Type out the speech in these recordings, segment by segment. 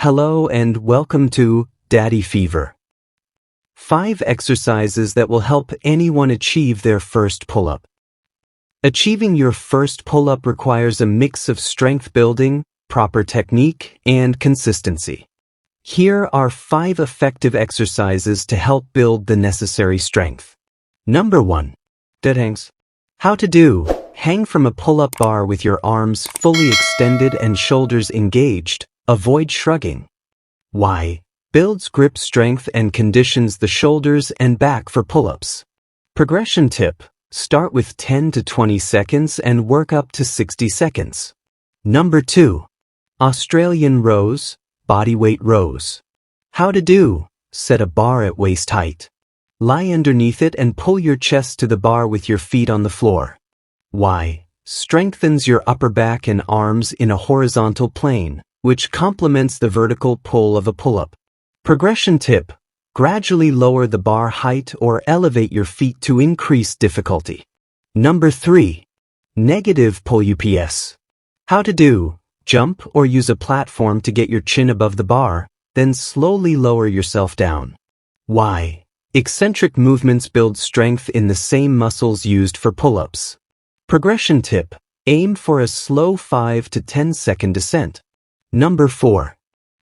Hello and welcome to Daddy Fever. 5 exercises that will help anyone achieve their first pull-up. Achieving your first pull-up requires a mix of strength building, proper technique, and consistency. Here are 5 effective exercises to help build the necessary strength. Number 1. Dead hangs. How to do. Hang from a pull-up bar with your arms fully extended and shoulders engaged. Avoid shrugging. Why? Builds grip strength and conditions the shoulders and back for pull-ups. Progression tip. Start with 10 to 20 seconds and work up to 60 seconds. Number 2. Australian rows, bodyweight rows. How to do. Set a bar at waist height. Lie underneath it and pull your chest to the bar with your feet on the floor. Why? Strengthens your upper back and arms in a horizontal plane, which complements the vertical pull of a pull-up. Progression tip. Gradually lower the bar height or elevate your feet to increase difficulty. Number 3. Negative pull UPS. How to do. Jump or use a platform to get your chin above the bar, then slowly lower yourself down. Why? Eccentric movements build strength in the same muscles used for pull-ups. Progression tip. Aim for a slow 5 to 10 second descent. Number 4.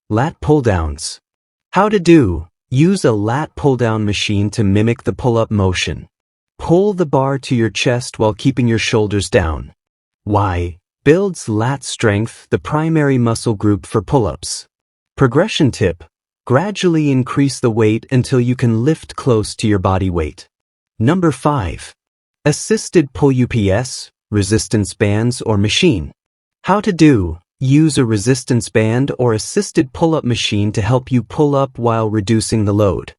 Lat pull-downs. How to do. Use a lat pull-down machine to mimic the pull-up motion. Pull the bar to your chest while keeping your shoulders down. Why? Builds lat strength, the primary muscle group for pull-ups. Progression tip. Gradually increase the weight until you can lift close to your body weight. Number 5. Assisted pull UPS, resistance bands or machine. How to do. Use a resistance band or assisted pull-up machine to help you pull up while reducing the load.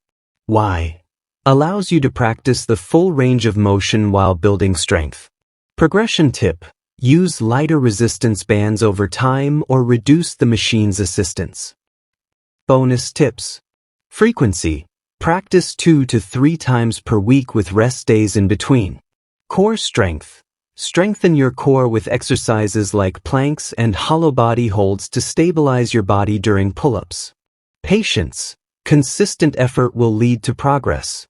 Why? Allows you to practice the full range of motion while building strength. Progression tip. Use lighter resistance bands over time or reduce the machine's assistance. Bonus tips. Frequency. Practice 2 to 3 times per week with rest days in between. Core strength. Strengthen your core with exercises like planks and hollow body holds to stabilize your body during pull-ups. Patience. Consistent effort will lead to progress.